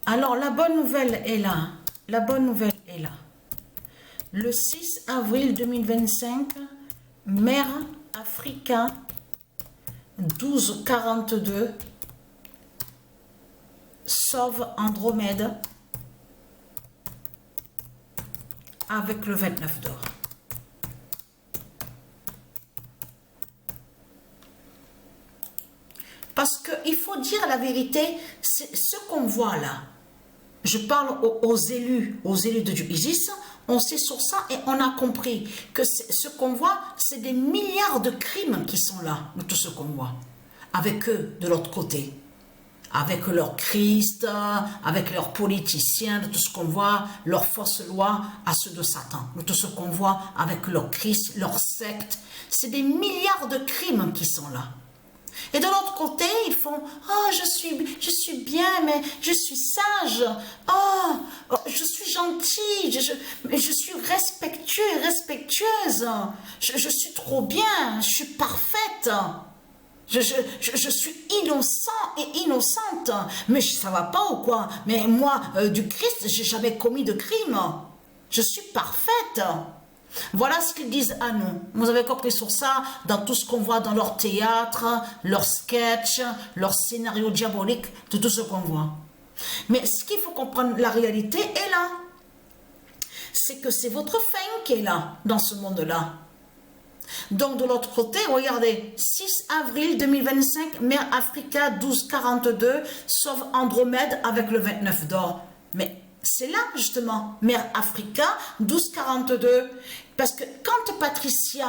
Alors, la bonne nouvelle est là. La bonne nouvelle est là. Le 6 avril 2025, Mère Africa 1242 sauve Andromède avec le 29 d'or. Parce qu'il faut dire la vérité, c'est ce qu'on voit là. Je parle aux élus de Dieu Isis, on sait sur ça et on a compris que ce qu'on voit, c'est des milliards de crimes qui sont là, de tout ce qu'on voit. Avec eux, de l'autre côté. Avec leur Christ, avec leurs politiciens, de tout ce qu'on voit, leurs fausses lois à ceux de Satan. De tout ce qu'on voit avec leur Christ, leur secte. C'est des milliards de crimes qui sont là. Et de l'autre côté, ils font « Oh, je suis bien, mais je suis sage. Oh, je suis gentil. Je suis respectueux et respectueuse. Je suis trop bien. Je suis parfaite. Je suis innocent et innocente. Mais ça va pas ou quoi? Mais moi, du Christ, j'ai jamais commis de crime. Je suis parfaite. » Voilà ce qu'ils disent à nous. Vous avez compris sur ça, dans tout ce qu'on voit dans leur théâtre, leur sketch, leur scénario diabolique, de tout ce qu'on voit. Mais ce qu'il faut comprendre, la réalité est là. C'est que c'est votre fin qui est là, dans ce monde-là. Donc de l'autre côté, regardez, 6 avril 2025, Mère Africa 1242 sauve Andromède avec le 29 d'or. Mais c'est là justement, Mère Africa 1242. Parce que quand Patricia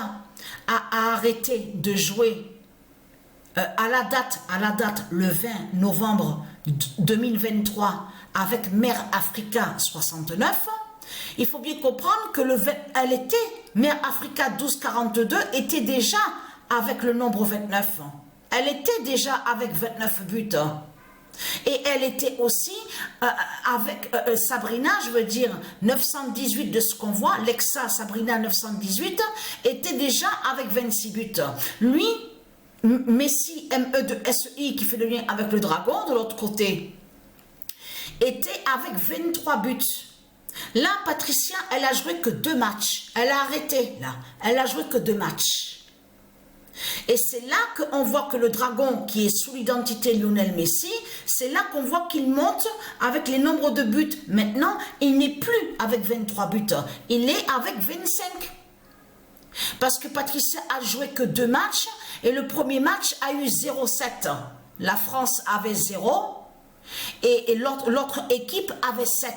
a arrêté de jouer à la date le 20 novembre 2023 avec Mère Africa 69, il faut bien comprendre que Mère Africa 1242 était déjà avec le nombre 29. Elle était déjà avec 29 buts. Et elle était aussi avec Sabrina, je veux dire 918 de ce qu'on voit, Lexa Sabrina 918 était déjà avec 26 buts. Lui, Messi ME de SEI qui fait le lien avec le dragon de l'autre côté, était avec 23 buts. Là, Patricia, elle a joué que 2 matchs. Elle a arrêté là. Elle a joué que 2 matchs. Et c'est là qu'on voit que le dragon qui est sous l'identité Lionel Messi, c'est là qu'on voit qu'il monte avec les nombres de buts. Maintenant, il n'est plus avec 23 buts, il est avec 25. Parce que Patricia a joué que 2 matchs et le premier match a eu 0,7. La France avait 0 et l'autre équipe avait 7.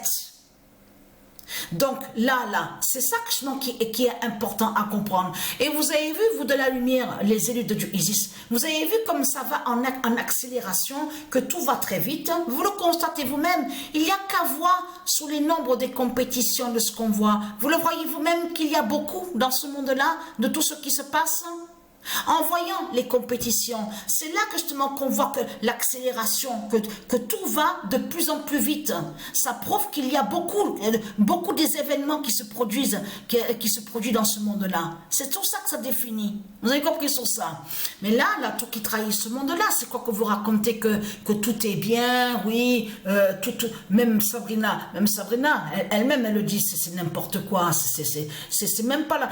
Donc là, c'est ça qui est important à comprendre. Et vous avez vu, vous de la lumière, les élus de Dieu Isis, vous avez vu comme ça va en accélération, que tout va très vite. Vous le constatez vous-même, il n'y a qu'à voir sous les nombres des compétitions de ce qu'on voit. Vous le voyez vous-même qu'il y a beaucoup dans ce monde-là, de tout ce qui se passe. En voyant les compétitions, c'est là que justement qu'on voit que l'accélération, que tout va de plus en plus vite. Ça prouve qu'il y a beaucoup des événements qui se produisent dans ce monde-là. C'est tout ça que ça définit. Vous avez compris sur ça. Mais là, tout qui trahit ce monde-là, c'est quoi que vous racontez que tout est bien, oui, même Sabrina, elle-même, elle le dit, c'est n'importe quoi, c'est même pas là.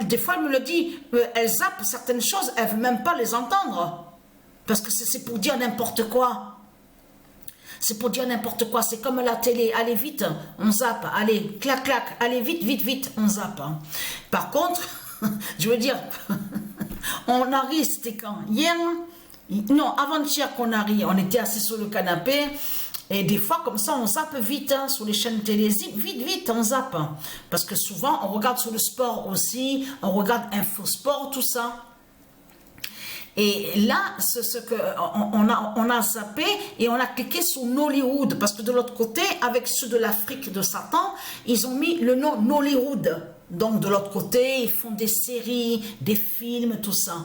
Des fois, elle me le dit, elle zappe certaines choses, elle ne veut même pas les entendre. Parce que c'est pour dire n'importe quoi. C'est pour dire n'importe quoi. C'est comme la télé. Allez vite, on zappe. Allez, clac, clac. Allez vite, vite, vite, on zappe. Par contre, je veux dire, on a ri, c'était quand? Hier? Non, avant-hier qu'on a ri. On était assis sur le canapé. Et des fois, comme ça, on zappe vite sur les chaînes télé. Vite, vite, on zappe. Parce que souvent, on regarde sur le sport aussi. On regarde Infosport, tout ça. Et là, on a zappé et on a cliqué sur Nollywood. Parce que de l'autre côté, avec ceux de l'Afrique de Satan, ils ont mis le nom Nollywood. Donc, de l'autre côté, ils font des séries, des films, tout ça.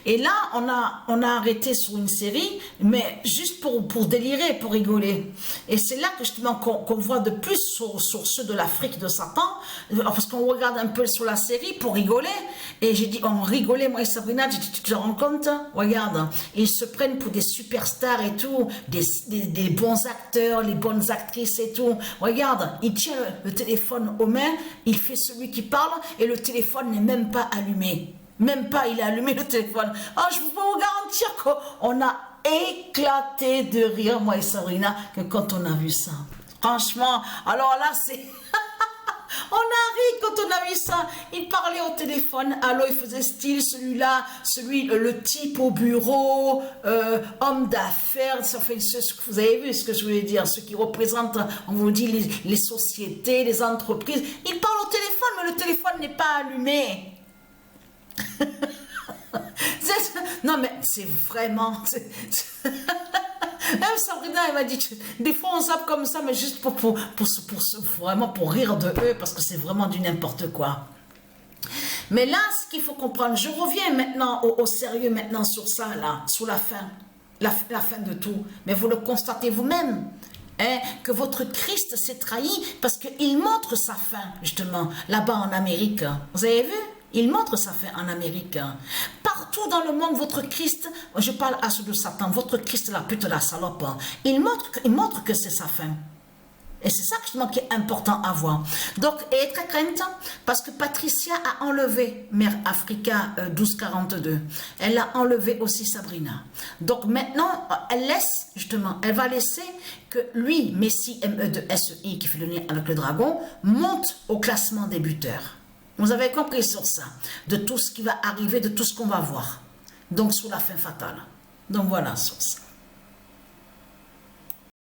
Et là, on a arrêté sur une série, mais juste pour délirer, pour rigoler. Et c'est là que justement qu'on voit de plus sur ceux de l'Afrique de Satan, parce qu'on regarde un peu sur la série pour rigoler. Et j'ai dit, on rigolait, moi et Sabrina, j'ai dit, tu te rends compte? Regarde, ils se prennent pour des superstars et tout, des bons acteurs, les bonnes actrices et tout. Regarde, il tient le téléphone aux mains, il fait celui qui parle et le téléphone n'est même pas allumé. Même pas, il a allumé le téléphone. Oh, je peux vous garantir qu'on a éclaté de rire, moi et Sabrina, que quand on a vu ça. Franchement, alors là, c'est... On a ri quand on a vu ça. Il parlait au téléphone. Alors, il faisait style celui-là, le type au bureau, homme d'affaires. Ça fait vous avez vu ce que je voulais dire, ceux qui représentent, on vous dit, les sociétés, les entreprises. Il parle au téléphone, mais le téléphone n'est pas allumé. Non, mais c'est vraiment... Même Sabrina, elle m'a dit, des fois on zappe comme ça, mais juste vraiment pour rire de eux, parce que c'est vraiment du n'importe quoi. Mais là, ce qu'il faut comprendre, je reviens maintenant au sérieux maintenant sur ça, là, sur la fin de tout. Mais vous le constatez vous-même, hein, que votre Christ s'est trahi parce qu'il montre sa fin, justement, là-bas en Amérique. Vous avez vu? Il montre sa fin en Amérique. Partout dans le monde, votre Christ, je parle à ceux de Satan, votre Christ, la pute, la salope, il montre que c'est sa fin. Et c'est ça justement qui est important à voir. Donc, elle est très crainte parce que Patricia a enlevé Mère Africa 1242. Elle a enlevé aussi Sabrina. Donc maintenant, elle va laisser que lui, Messi, M-E-2-S-E-I, qui fait le lien avec le dragon, monte au classement des buteurs. Vous avez compris sur ça, de tout ce qui va arriver, de tout ce qu'on va voir. Donc, sur la fin fatale. Donc, voilà sur ça.